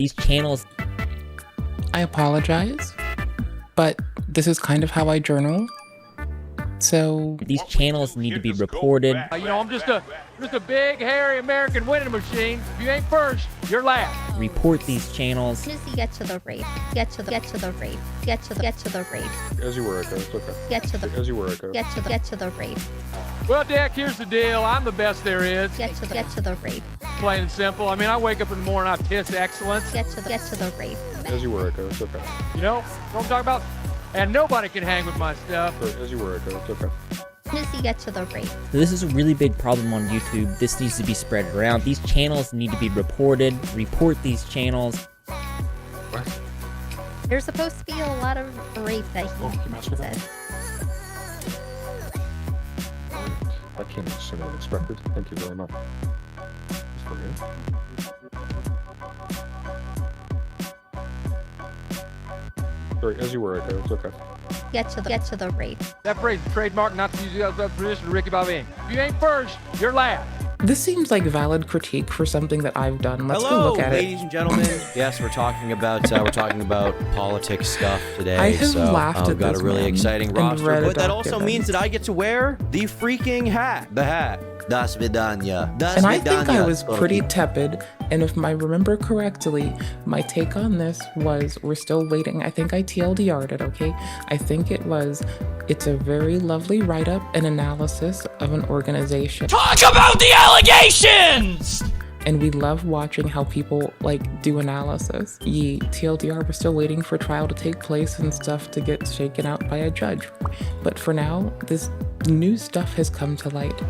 These channels. I apologize, but this is kind of how I journal. So These channels need to be reported. You know, I'm just a big, hairy American winning machine. If you ain't first, you're last. Report these channels. As soon as you get to the rape, get to the rape. As you were, okay, it's okay. Get to the As you were, okay. get to the rape. Well, Dak, here's the deal. I'm the best there is. Get to the rape. Plain and simple. I mean, I wake up in the morning, I piss excellence. Get to the rape. As you were, okay, it's okay. You know what I'm talking about? And nobody can hang with my stuff. As you were, okay, it's okay. As soon as you get to the rape. This is a really big problem on YouTube. This needs to be spread around. These channels need to be reported. Report these channels. What? There's supposed to be a lot of rape that he said. That came sooner than expected. Thank you very much. Just for me. Sorry, as you were, okay, it's okay. Get to the rape. That phrase is trademark, not to use the tradition of Ricky Bobby. If you ain't first, you're last. this seems like valid critique for something that I've done. Let's go Hello, look at ladies and gentlemen. Yes, we're talking about politics stuff today. I have so laughed I've at got this a really man exciting and roster, read a but that also document. means that I get to wear the freaking hat. The hat. Das Vidanya. Das And I think I Vidanya, was pretty Turkey. tepid, and if I remember correctly, my take on this was, we're still waiting. I think I TLDR'd it, okay? I think it's a very lovely write-up and analysis of an organization. Talk about the allegations! And we love watching how people, do analysis. TLDR, we're still waiting for trial to take place and stuff to get shaken out by a judge. But for now, this new stuff has come to light.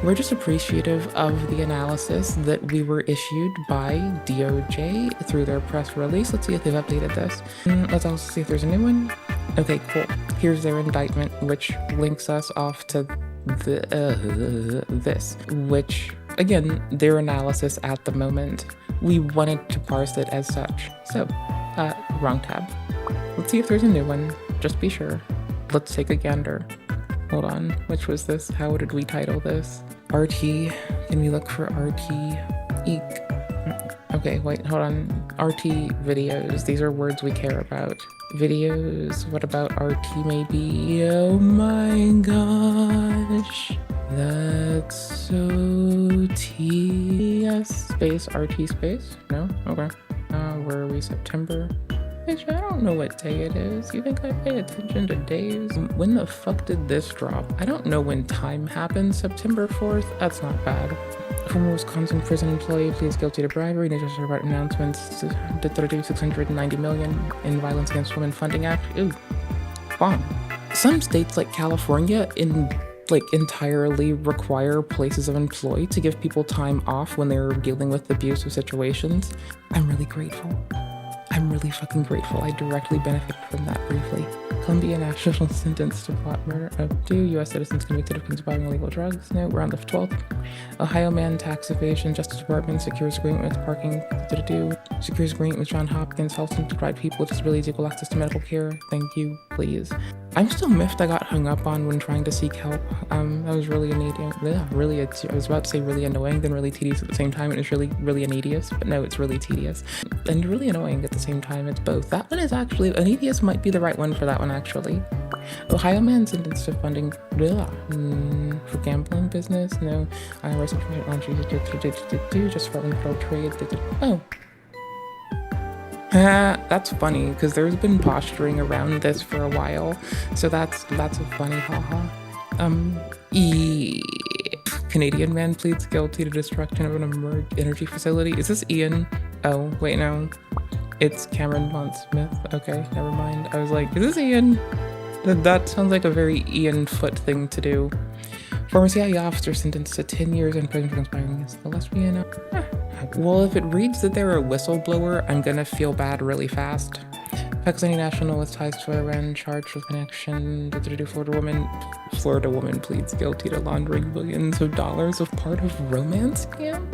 We're just appreciative of the analysis that we were issued by DOJ through their press release. Let's see if they've updated this. Let's also see if there's a new one. Okay, cool. Here's their indictment, which links us off to this, which, again, their analysis at the moment. We wanted to parse it as such. So, wrong tab. Let's see if there's a new one. Just be sure. Let's take a gander. Hold on, which was this? How did we title this? RT. Can we look for RT? Eek. Okay, wait, hold on. RT videos. These are words we care about. Videos. What about RT maybe? Oh my gosh. That's so TS space RT space? No? Okay. Where are we? September? Bitch, I don't know what day it is. You think I pay attention to days? When the fuck did this drop? I don't know when time happened. September 4th? That's not bad. Former Wisconsin prison employee pleads guilty to bribery. News about announcements to $690 million in Violence Against Women Funding Act. Ew. Bomb. Some states like California entirely require places of employ to give people time off when they're dealing with abusive situations. I'm really grateful. I'm really fucking grateful. I directly benefit from that briefly. Columbia national sentenced to plot murder of 2 U.S. citizens convicted of conspiring illegal drugs. No, we're on the 12th. Ohio man tax evasion. Justice Department secures agreement with parking. Secures agreement with John Hopkins. Helps him to provide people with disabilities equal access to medical care. Thank you, please. I'm still miffed I got hung up on when trying to seek help. That was really I was about to say really annoying, then really tedious at the same time. It was really ineedious, but no, it's really tedious. And really annoying at the same time. It's both. That one is actually, ineedious might be the right one for that one, actually. Ohio man sentenced to funding for gambling business. No, IRS information just for info trade. Oh. That's funny, because there's been posturing around this for a while, so that's a funny haha. Canadian man pleads guilty to destruction of an energy facility. Is this Ian? Oh, wait, no. It's Cameron Smith. Okay, never mind. I was like, is this Ian? That sounds like a very Ian Foot thing to do. Former CIA officer sentenced to 10 years in prison for conspiring against the lesbian. Well, if it reads that they're a whistleblower, I'm gonna feel bad really fast. Pakistani national with ties to Iran charged with connection to Florida woman pleads guilty to laundering billions of dollars of part of romance scam.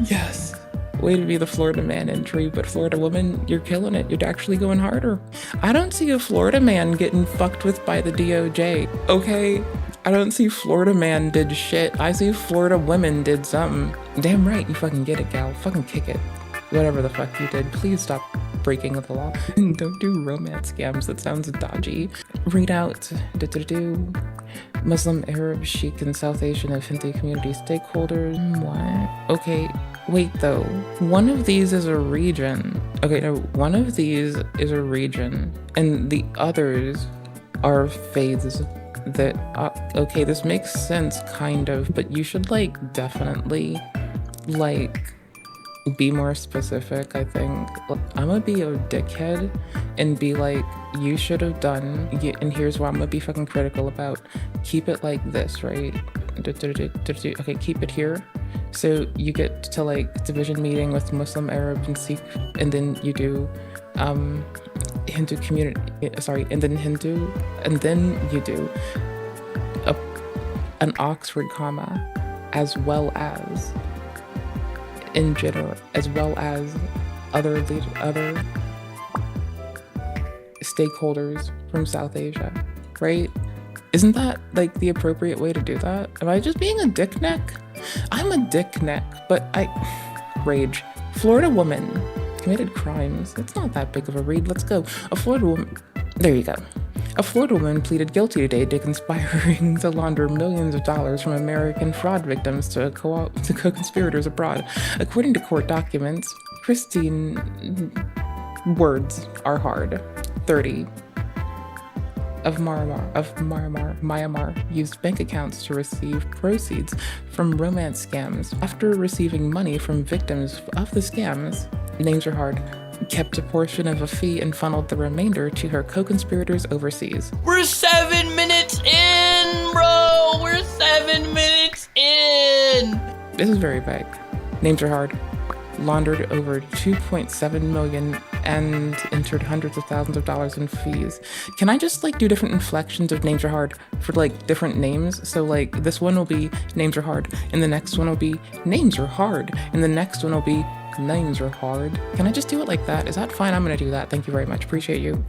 Yes. Way to be the Florida man entry, but Florida woman, you're killing it. You're actually going harder. I don't see a Florida man getting fucked with by the DOJ, okay? I don't see Florida man did shit. I see Florida women did something. Damn right, you fucking get it, gal. Fucking kick it. Whatever the fuck you did, please stop breaking the law. Don't do romance scams, that sounds dodgy. Read out, Muslim, Arab, Sheikh, and South Asian and Hindi community stakeholders. What? Okay, wait though. One of these is a region. Okay, no, one of these is a region, and the others are faiths that, okay, this makes sense, kind of, but you should, like, definitely, like, be more specific, I think. I'm gonna be a dickhead and be like, you should have done, and here's what I'm gonna be fucking critical about. Keep it like this, right? Okay, keep it here. So you get to, like, division meeting with Muslim, Arab, and Sikh, and then you do, Hindu community, sorry, and then Hindu, and then you do an Oxford comma, as well as in general, as well as other stakeholders from South Asia, right? Isn't that, like, the appropriate way to do that? Am I just being a dick neck? I'm a dick neck, but rage. Florida woman committed crimes. It's not that big of a read. Let's go. A Florida woman. There you go. A Florida woman pleaded guilty today to conspiring to launder millions of dollars from American fraud victims to co-conspirators abroad. According to court documents, Christine, words are hard, 30, of Myanmar used bank accounts to receive proceeds from romance scams. After receiving money from victims of the scams, names are hard, kept a portion of a fee and funneled the remainder to her co-conspirators overseas. We're 7 minutes in, bro! We're 7 minutes in! This is very vague. Names are hard. Laundered over $2.7 million and entered hundreds of thousands of dollars in fees. Can I just, like, do different inflections of names are hard for, like, different names? So, like, this one will be names are hard, and the next one will be names are hard, and the next one will be names are hard. Can I just do it like that? Is that fine? I'm gonna do that. Thank you very much. Appreciate you.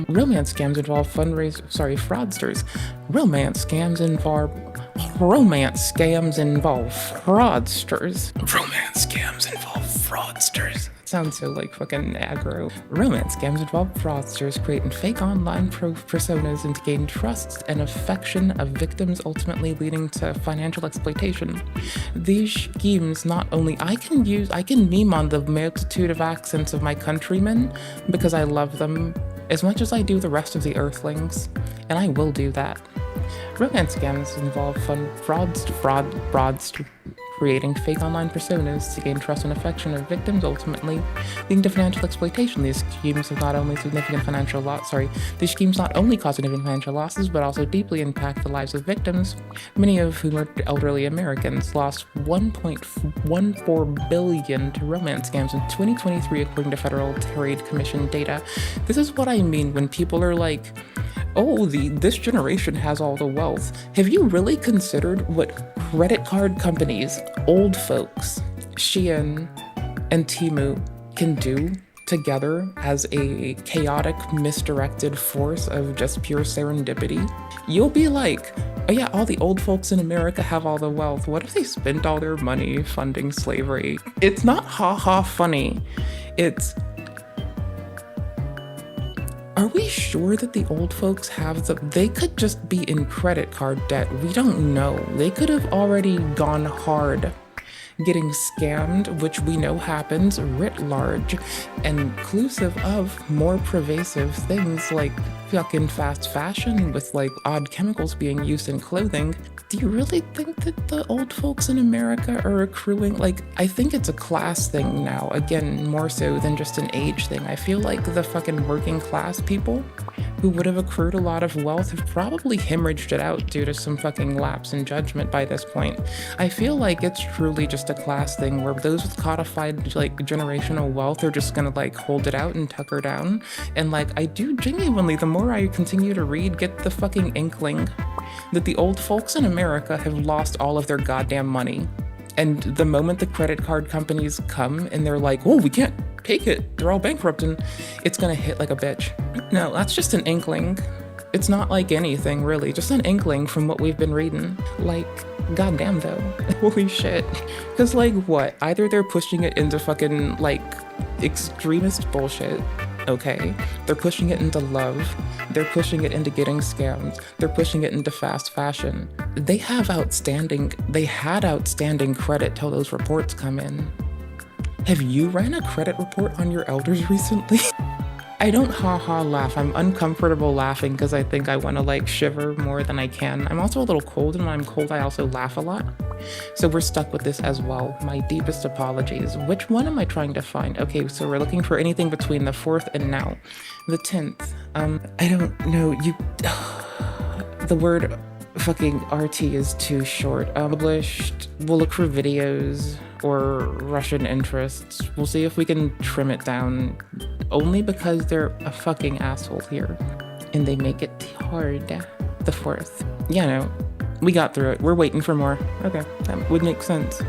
Romance scams involve fraudsters. Romance scams involve fraudsters. Romance scams involve fraudsters. Sounds so, like, fucking aggro. Romance scams involve fraudsters creating fake online personas and to gain trust and affection of victims, ultimately leading to financial exploitation. These schemes not only I can meme on the multitude of accents of my countrymen because I love them as much as I do the rest of the earthlings, and I will do that. Romance scams involve fraudsters creating fake online personas to gain trust and affection of victims, ultimately leading to financial exploitation. These schemes not only cause significant financial losses, but also deeply impact the lives of victims, many of whom are elderly Americans. Lost $1.14 billion to romance scams in 2023, according to Federal Trade Commission data. This is what I mean when people are like, oh, this generation has all the wealth. Have you really considered what credit card companies, old folks, Shein, and Temu can do together as a chaotic, misdirected force of just pure serendipity? You'll be like, oh yeah, all the old folks in America have all the wealth. What if they spent all their money funding slavery? It's not ha-ha funny. It's, are we sure that the old folks have they could just be in credit card debt. We don't know. They could have already gone hard getting scammed, which we know happens writ large, inclusive of more pervasive things like fucking fast fashion with, like, odd chemicals being used in clothing. Do you really think that the old folks in America are accruing? Like, I think it's a class thing now, again, more so than just an age thing. I feel like the fucking working class people who would have accrued a lot of wealth have probably hemorrhaged it out due to some fucking lapse in judgment by this point. I feel like it's truly just a class thing where those with codified, like, generational wealth are just gonna, like, hold it out and tucker down. And, like, I do genuinely, the more I continue to read, get the fucking inkling that the old folks in America have lost all of their goddamn money. And the moment the credit card companies come and they're like, oh, we can't take it, they're all bankrupt, and it's gonna hit like a bitch. No, that's just an inkling. It's not like anything, really, just an inkling from what we've been reading. Like, goddamn though. Holy shit. Because, like, what? Either they're pushing it into fucking, like, extremist bullshit, okay? They're pushing it into love. They're pushing it into getting scammed. They're pushing it into fast fashion. They had outstanding credit till those reports come in. Have you ran a credit report on your elders recently? I don't ha-ha laugh. I'm uncomfortable laughing because I think I want to like shiver more than I can. I'm also a little cold, and when I'm cold, I also laugh a lot. So we're stuck with this as well. My deepest apologies. Which one am I trying to find? Okay, so we're looking for anything between the 4th and now. The 10th. I don't know. The word fucking RT is too short. Published. We'll look for videos or Russian interests. We'll see if we can trim it down. Only because they're a fucking asshole here. And they make it hard. The 4th. Yeah, no. We got through it. We're waiting for more. Okay, that would make sense.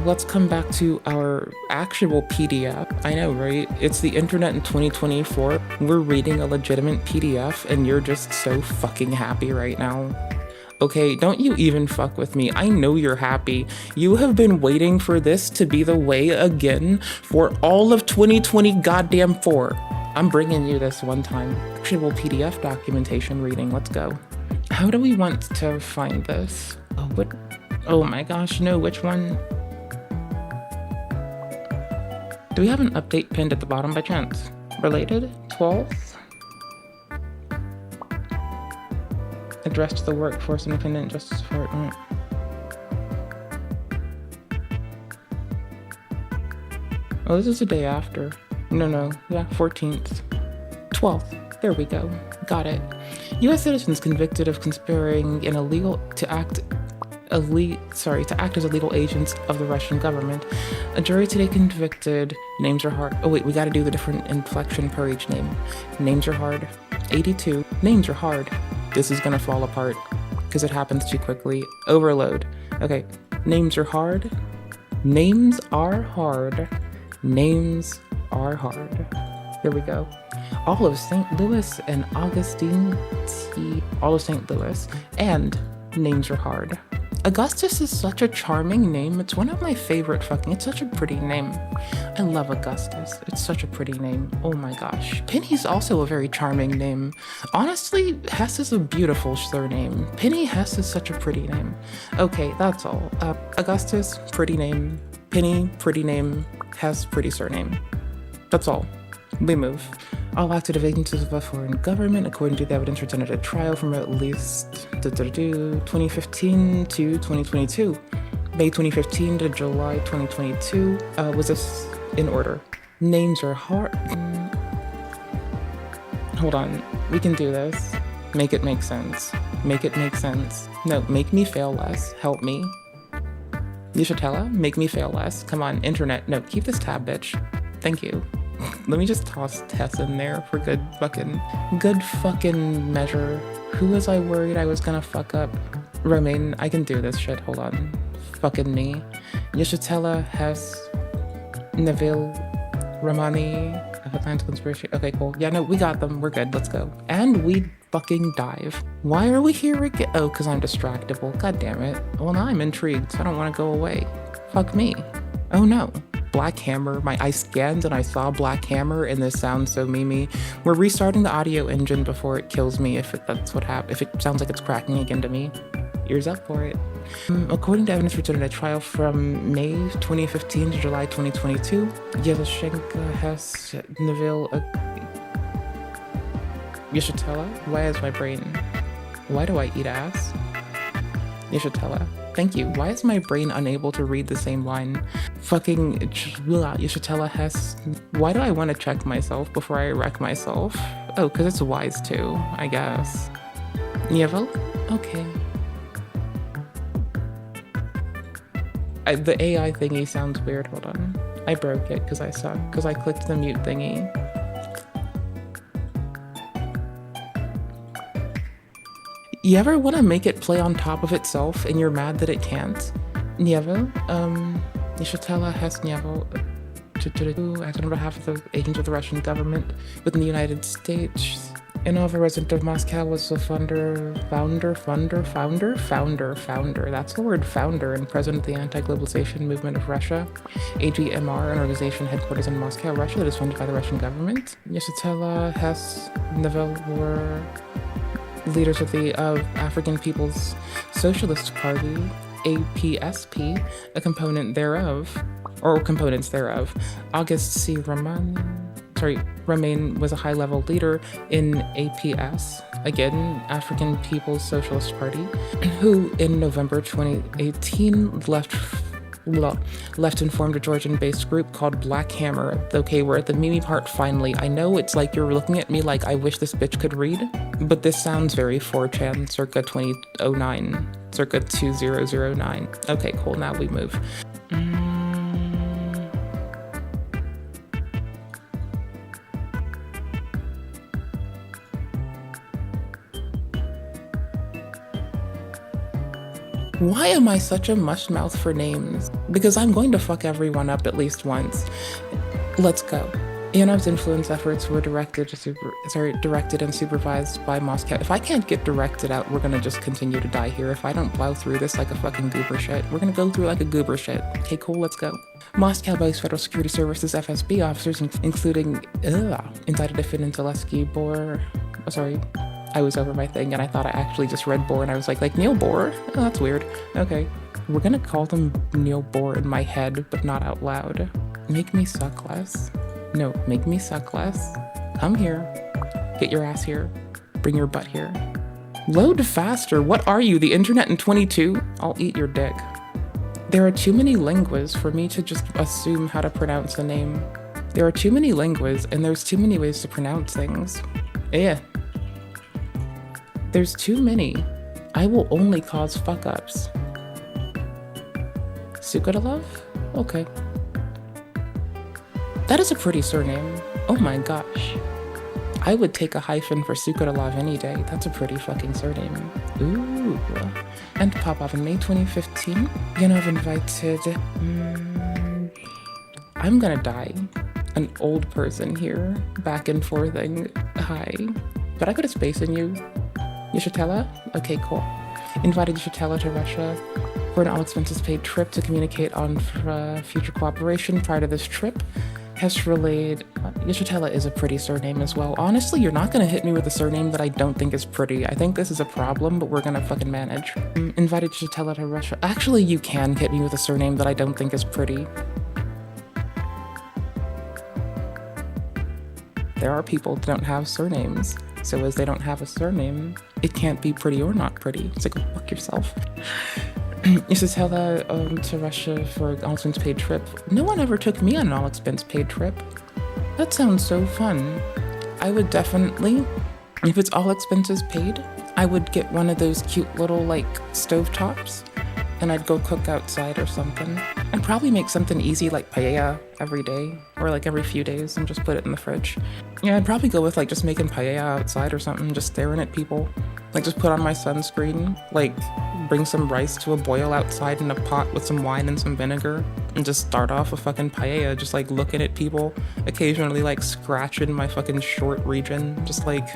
Let's come back to our actual PDF. I know, right? It's the internet in 2024. We're reading a legitimate PDF and you're just so fucking happy right now. Okay, don't you even fuck with me. I know you're happy. You have been waiting for this to be the way again for all of 2020 goddamn 4. I'm bringing you this one time. Actual PDF documentation reading, let's go. How do we want to find this? Oh, what? Oh my gosh, no, which one? Do we have an update pinned at the bottom by chance? Related? 12th? Addressed to the workforce, independent justice department. Oh, this is the day after. No, yeah, 14th. 12th, there we go, got it. U.S. citizens convicted of conspiring in to act as illegal agents of the Russian government. A jury today convicted, names are hard. Oh wait, we gotta do the different inflection per each name. Names are hard. 82, names are hard. This is gonna fall apart because it happens too quickly. Overload. Okay, names are hard. Names are hard. Names are hard. Here we go. All of St. Louis and Augustine T. All of St. Louis. And names are hard. Augustus is such a charming name. It's one of my favorite it's such a pretty name. I love Augustus. It's such a pretty name. Oh my gosh. Penny's also a very charming name. Honestly, Hess is a beautiful surname. Penny Hess is such a pretty name. Okay, that's all. Augustus, pretty name. Penny, pretty name. Hess, pretty surname. That's all. We move. All active agents of the foreign government, according to the evidence presented at trial from at least 2015 to 2022. May 2015 to July 2022. Was this in order? Names are hard. Hold on. We can do this. Make it make sense. Make it make sense. No, make me fail less. Help me. Yushatella, make me fail less. Come on, internet. No, keep this tab, bitch. Thank you. Let me just toss Tess in there for good fucking measure. Who was I worried I was gonna fuck up? Romaine, I can do this shit, hold on. Fucking me. Yushatella, Hess, Neville, Romani, Atlantic Conspiracy. Okay, cool. Yeah, no, we got them. We're good. Let's go. And we fucking dive. Why are we here again? Oh, because I'm distractible. God damn it. Well, now I'm intrigued, so I don't want to go away. Fuck me. Oh no. Black Hammer. I scanned and I saw Black Hammer, and this sounds so memey. We're restarting the audio engine before it kills me if that's what happens. If it sounds like it's cracking again to me. Ears up for it. According to evidence presented at trial from May 2015 to July 2022, Yeloshenko, Hess, Neville, Yushatella. Why is my brain? Why do I eat ass? Yushatella. Thank you. Why is my brain unable to read the same line? Fucking Yushatella, Hess. Why do I want to check myself before I wreck myself? Oh, because it's wise too, I guess. Nievel? Okay. The AI thingy sounds weird. Hold on. I broke it because I suck. Because I clicked the mute thingy. You ever want to make it play on top of itself and you're mad that it can't? Nievo? Yushatella Hess Nievo. As on behalf of the agents of the Russian government within the United States. Yanov, a resident of Moscow, was the founder, that's the word founder, and president of the anti-globalization movement of Russia, AGMR, an organization headquarters in Moscow, Russia, that is funded by the Russian government. Yeshitela, Hess, Nevel were leaders of the African People's Socialist Party, APSP, a component thereof, or components thereof. August C. Romain was a high-level leader in APS, again, African People's Socialist Party, who in November 2018 left and formed a Georgian-based group called Black Hammer. Okay, we're at the Mimi part finally. I know it's like you're looking at me like I wish this bitch could read, but this sounds very 4chan, circa 2009, circa 2009. Okay, cool, now we move. Why am I such a mushmouth for names? Because I'm going to fuck everyone up at least once. Let's go. Yanov's influence efforts were directed and supervised by Moscow. If I can't get directed out, we're gonna just continue to die here. If I don't plow through this like a fucking goober shit, we're gonna go through like a goober shit. Okay, cool, let's go. Moscow-based Federal Security Services FSB officers, including indicted defendant Zaleski Bohr. Oh, sorry. I was over my thing and I thought I actually just read Bohr and I was like Neil Bohr? Oh, that's weird. Okay. We're gonna call them Neil Bohr in my head, but not out loud. Make me suck less. No, make me suck less. Come here. Get your ass here. Bring your butt here. Load faster. What are you, the internet in 22? I'll eat your dick. There are too many linguas for me to just assume how to pronounce a name. There are too many linguas and there's too many ways to pronounce things. Yeah. There's too many. I will only cause fuck-ups. Sukatalov? Okay. That is a pretty surname. Oh my gosh. I would take a hyphen for Sukatalov any day. That's a pretty fucking surname. Ooh. And Popov in May 2015. Yanov invited... I'm gonna die. An old person here. Back and forthing. Hi. Did I put a space in you? Yeshitela? Okay, cool. Invited Yeshitela to Russia for an all-expenses-paid trip to communicate on future cooperation. Prior to this trip, Hess relayed... Yeshitela is a pretty surname as well. Honestly, you're not gonna hit me with a surname that I don't think is pretty. I think this is a problem, but we're gonna fucking manage. Invited Yeshitela to Russia. Actually, you can hit me with a surname that I don't think is pretty. There are people that don't have surnames. So as they don't have a surname, it can't be pretty or not pretty. So go fuck yourself. Yeshitela to Russia for an all-expense paid trip. No one ever took me on an all-expense paid trip. That sounds so fun. I would definitely, if it's all expenses paid, I would get one of those cute little like stovetops and I'd go cook outside or something. I'd probably make something easy like paella every day or like every few days and just put it in the fridge. Yeah, I'd probably go with like just making paella outside or something, just staring at people. Like just put on my sunscreen, like bring some rice to a boil outside in a pot with some wine and some vinegar and just start off a fucking paella, just like looking at people, occasionally like scratching my fucking short region, just like,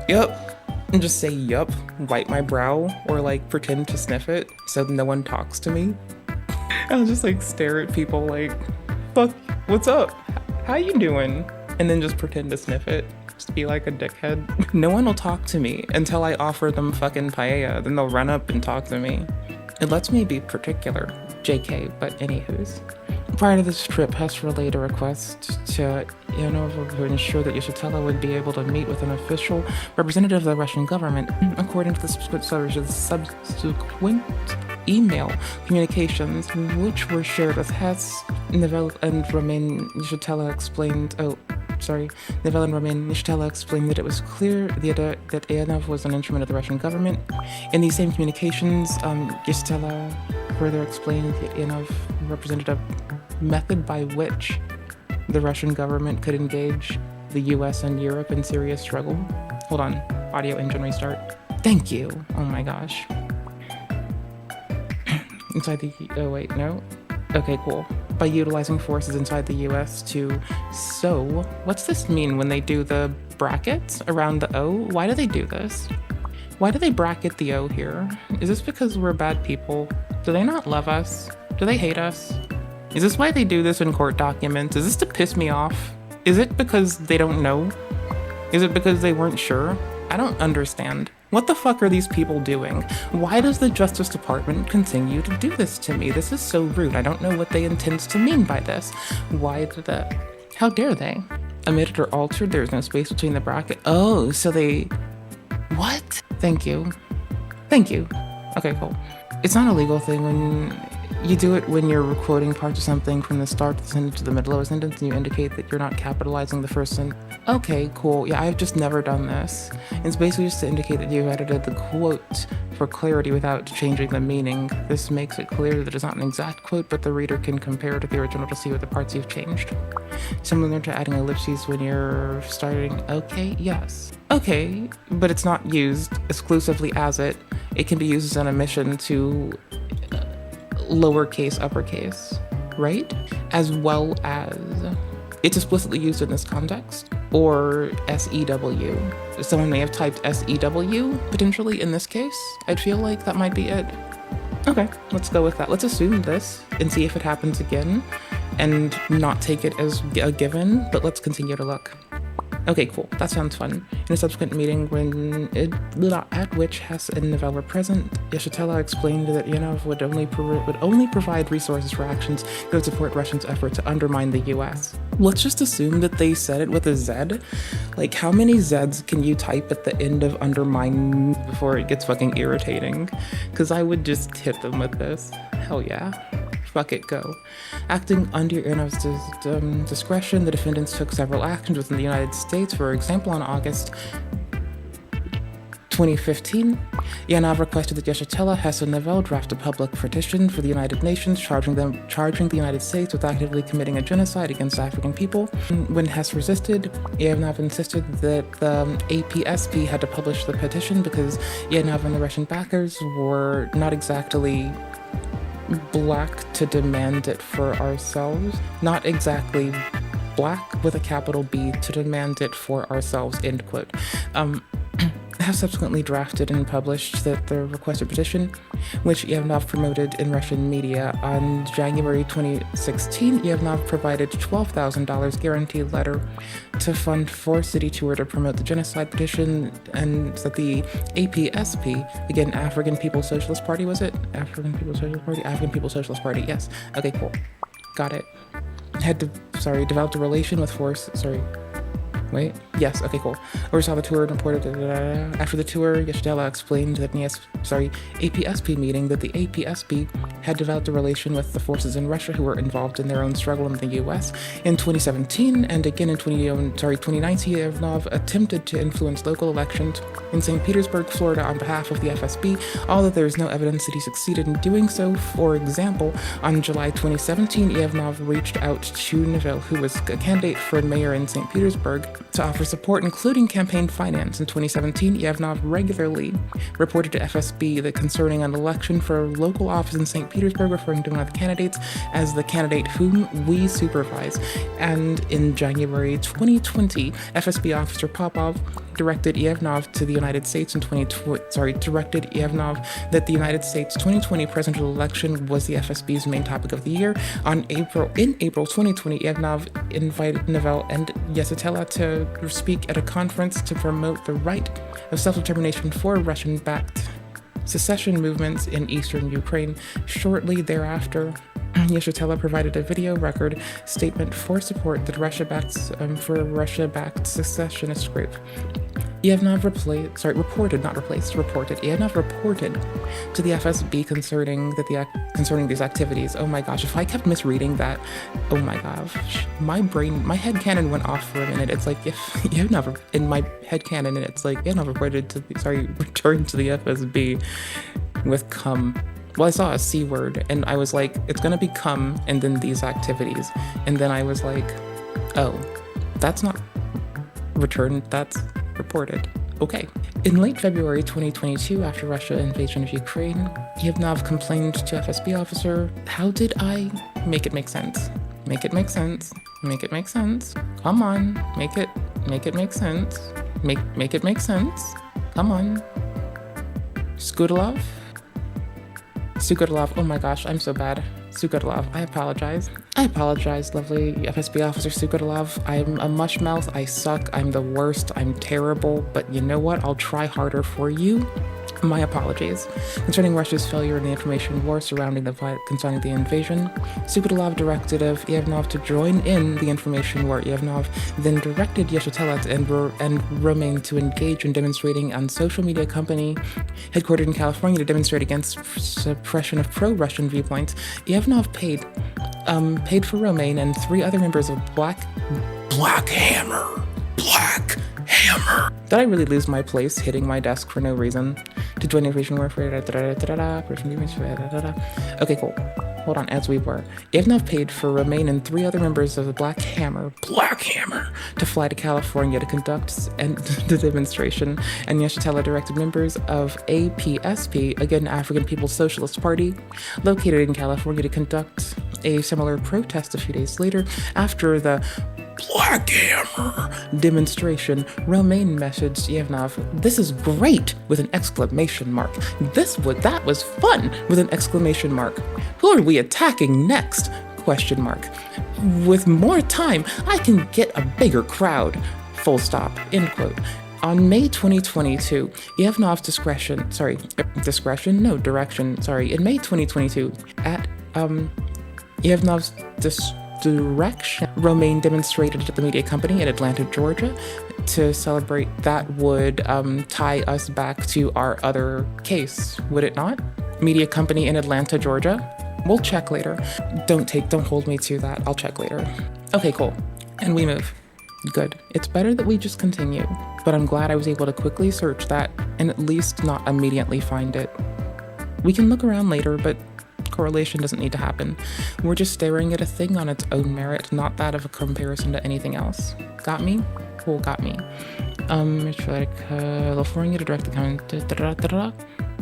yep. And just say yup, wipe my brow, or like pretend to sniff it so no one talks to me. I'll just like stare at people like, fuck, what's up? How you doing? And then just pretend to sniff it. Just be like a dickhead. No one will talk to me until I offer them fucking paella, then they'll run up and talk to me. It lets me be particular, JK, but anywho's. Prior to this trip, Hess relayed a request to Yanov to ensure that Yeshitela would be able to meet with an official representative of the Russian government. According to the subsequent email communications, which were shared with Hess, Nevel and Romain, Yeshitela explained... Nevel and Romain Yeshitela explained that it was clear that Yanov was an instrument of the Russian government. In these same communications, Yeshitela further explained that Yanov represented a method by which the Russian government could engage the US and Europe in Syria's struggle. Hold on, audio engine restart. Thank you. Oh my gosh. Inside the... oh wait, no? Okay, cool. By utilizing forces inside the US to... So, what's this mean when they do the brackets around the O? Why do they do this? Why do they bracket the O here? Is this because we're bad people? Do they not love us? Do they hate us? Is this why they do this in court documents? Is this to piss me off? Is it because they don't know? Is it because they weren't sure? I don't understand. What the fuck are these people doing? Why does the Justice Department continue to do this to me? This is so rude. I don't know what they intend to mean by this. Why did that? How dare they? Omitted or altered, there's no space between the bracket. Oh, so they... What? Thank you. Thank you. Okay, cool. It's not a legal thing when you do it when you're quoting parts of something from the start of the sentence to the middle of a sentence and you indicate that you're not capitalizing the first sentence. Okay, cool. Yeah, I've just never done this. It's basically just to indicate that you've edited the quote for clarity without changing the meaning. This makes it clear that it's not an exact quote, but the reader can compare it to the original to see what the parts you've changed. Similar to adding ellipses when you're starting. Okay, yes. Okay, but it's not used exclusively as it. It can be used as an omission to lowercase, uppercase, right? As well as it's explicitly used in this context, or SEW. Someone may have typed SEW potentially in this case. I'd feel like that might be it. Okay, let's go with that. Let's assume this and see if it happens again and not take it as a given, but let's continue to look. Okay, cool. That sounds fun. In a subsequent meeting, at which Hess and Novell were present, Yeshitela explained that Yanov would only provide resources for actions that would support Russia's effort to undermine the U.S. Let's just assume that they said it with a Z. Like, how many Zs can you type at the end of undermine before it gets fucking irritating? Because I would just hit them with this. Hell yeah. Fuck it, go. Acting under Yanov's discretion, the defendants took several actions within the United States. For example, on August 2015, Yanov requested that Yeshitela, Hess, and Novell draft a public petition for the United Nations charging the United States with actively committing a genocide against African people. When Hess resisted, Yanov insisted that the APSP had to publish the petition because Yanov and the Russian backers were not exactly black to demand it for ourselves. Not exactly black with a capital B to demand it for ourselves, end quote. Have subsequently drafted and published the requested petition, which Yevnov promoted in Russian media. On January 2016, Yevnov provided $12,000 guarantee letter to fund 4-city tour to promote the genocide petition, and that the APSP, again, African People's Socialist Party, was it? African People's Socialist Party? African People's Socialist Party, yes. Okay, cool. Got it. Developed a relation with Wait, yes, okay, cool. Oversaw the tour and reported after the tour, Yeshitela explained that APSP meeting that the APSP had developed a relation with the forces in Russia who were involved in their own struggle in the US. In 2017 and again in 2019, Yevnov attempted to influence local elections in St. Petersburg, Florida on behalf of the FSB, although there is no evidence that he succeeded in doing so. For example, on July 2017, Yevnov reached out to Novell, who was a candidate for mayor in St. Petersburg, to offer support, including campaign finance. In 2017, Yevnov regularly reported to FSB that concerning an election for a local office in St. Petersburg, referring to one of the candidates as the candidate whom we supervise. And in January 2020, FSB officer Popov directed Yevnov to the United States directed Yevnov that the United States 2020 presidential election was the FSB's main topic of the year. In April 2020, Yevnov invited Novell and Yeshitela to speak at a conference to promote the right of self-determination for Russian-backed secession movements in eastern Ukraine. Shortly thereafter, Yeshitela provided a video record statement for support that Russia-backed secessionist group. Yevnov reported to the FSB concerning these activities. Oh my gosh, if I kept misreading that, oh my gosh, my headcanon went off for a minute. It's like if Yevnov in my headcanon, and it's like Yevnov returned to the FSB with cum. Well, I saw a C word and I was like, it's gonna be cum and then these activities. And then I was like, oh, that's not returned, that's reported. Okay. In late February 2022, after Russia invasion of Ukraine, Yevnov complained to FSB officer, how did I make it make sense? Make it make sense. Make it make sense. Come on, make it Make it make sense. Make it make sense. Come on. Skutilov? Sukatilov. Oh my gosh, I'm so bad. Sukatilov, I apologize. I apologize, lovely FSB officer Sukatilov. I'm a mushmouth. I suck. I'm the worst. I'm terrible. But you know what? I'll try harder for you. My apologies. Concerning Russia's failure in the information war surrounding concerning the invasion, Sukatilov directed of Ivanov to join in the information war. Ivanov then directed Yeshatelet and Romain to engage in demonstrating on social media company headquartered in California to demonstrate against suppression of pro-Russian viewpoints. Ivanov paid for Romain and 3 other members of Black Hammer. Did I really lose my place hitting my desk for no reason? To join information warfare, Okay, cool. Hold on, as we were. Ivanov paid for Romain and 3 other members of the Black Hammer, to fly to California to conduct the demonstration, and Yeshitela directed members of APSP, again African People's Socialist Party, located in California to conduct a similar protest a few days later. After the Black Hammer demonstration, Romain messaged Ivanov, "This is great!" with an exclamation mark. That was fun! With an exclamation mark. Who are we attacking next? Question mark. With more time, I can get a bigger crowd. Full stop. End quote. On May 2022, Ivanov's direction. In May 2022, at Ivanov's direction, Romain demonstrated at the media company in Atlanta, Georgia, to celebrate. That would tie us back to our other case, would it not? Media company in Atlanta, Georgia. We'll check later. Don't hold me to that. I'll check later. Okay, cool. And we move. Good. It's better that we just continue, but I'm glad I was able to quickly search that and at least not immediately find it. We can look around later, but correlation doesn't need to happen. We're just staring at a thing on its own merit, not that of a comparison to anything else. Got me? Cool, got me. California to direct the comment.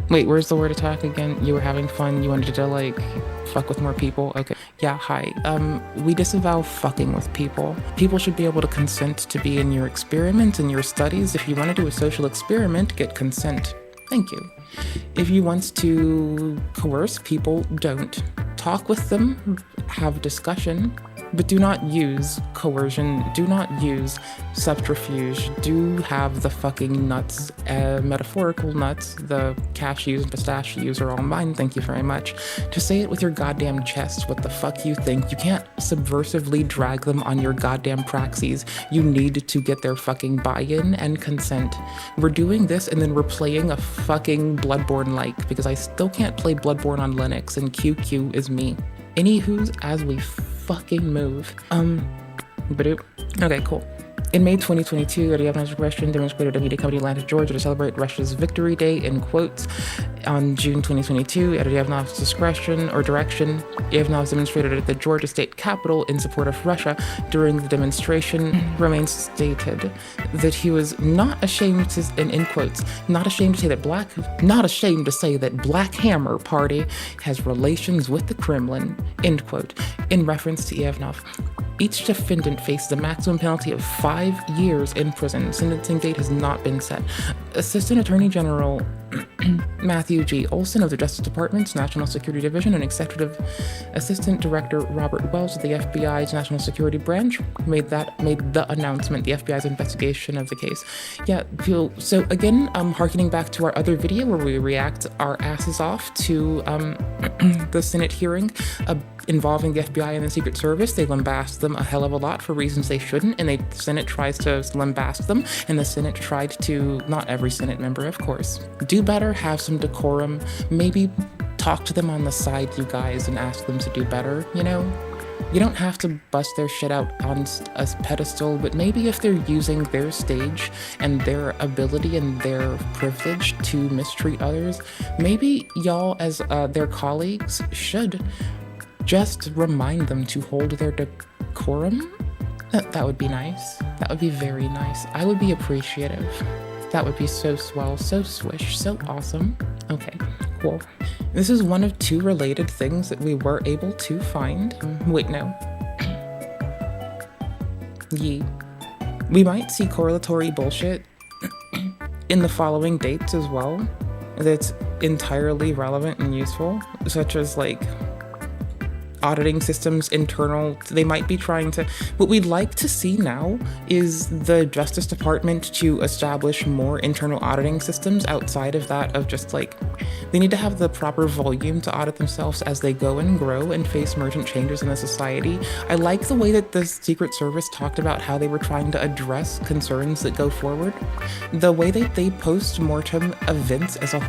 Wait, where's the word attack again? You were having fun, you wanted to fuck with more people? Okay. Yeah, hi. We disavow fucking with people. People should be able to consent to be in your experiments and your studies. If you want to do a social experiment, get consent. Thank you. If you want to coerce people, don't. Talk with them, have discussion, but do not use coercion, do not use subterfuge, do have the fucking nuts, metaphorical nuts, the cashews and pistachios are all mine, thank you very much. To say it with your goddamn chest what the fuck you think, you can't subversively drag them on your goddamn praxis. You need to get their fucking buy-in and consent. We're doing this and then we're playing a fucking Bloodborne-like, because I still can't play Bloodborne on Linux and QQ is me. Anywho's, as we fucking move. Okay, cool. In May 2022, Ivanov's Russian demonstrated a media company in Atlanta, Georgia to celebrate Russia's Victory Day, in quotes. On June 2022, at Ivanov's direction, Ivanov demonstrated at the Georgia State Capitol in support of Russia. During the demonstration, Romain stated that he was not ashamed to, in quotes, not ashamed to say that Black Hammer Party has relations with the Kremlin, end quote, in reference to Ivanov. Each defendant faces a maximum penalty of 5 years in prison. Sentencing date has not been set. Assistant Attorney General Matthew G. Olson of the Justice Department's National Security Division and Executive Assistant Director Robert Wells of the FBI's National Security Branch made the announcement, the FBI's investigation of the case. Yeah, so again, harkening back to our other video where we react our asses off to the Senate hearing involving the FBI and the Secret Service. They lambast them a hell of a lot for reasons they shouldn't, and the Senate tries to lambast them, and the Senate tried to, not every Senate member, of course, do better, have some decorum, maybe talk to them on the side, you guys, and ask them to do better, you know? You don't have to bust their shit out on a pedestal, but maybe if they're using their stage and their ability and their privilege to mistreat others, maybe y'all as their colleagues should just remind them to hold their decorum. That would be nice. That would be very nice. I would be appreciative. That would be so swell, so swish, so awesome. Okay, cool. This is one of 2 related things that we were able to find. Wait, no. We might see correlatory bullshit in the following dates as well that's entirely relevant and useful, such as like auditing systems internal. They might be trying to, what we'd like to see now is the Justice Department to establish more internal auditing systems outside of that of just like, they need to have the proper volume to audit themselves as they go and grow and face emergent changes in the society. I like the way that the Secret Service talked about how they were trying to address concerns that go forward. The way that they post-mortem events as a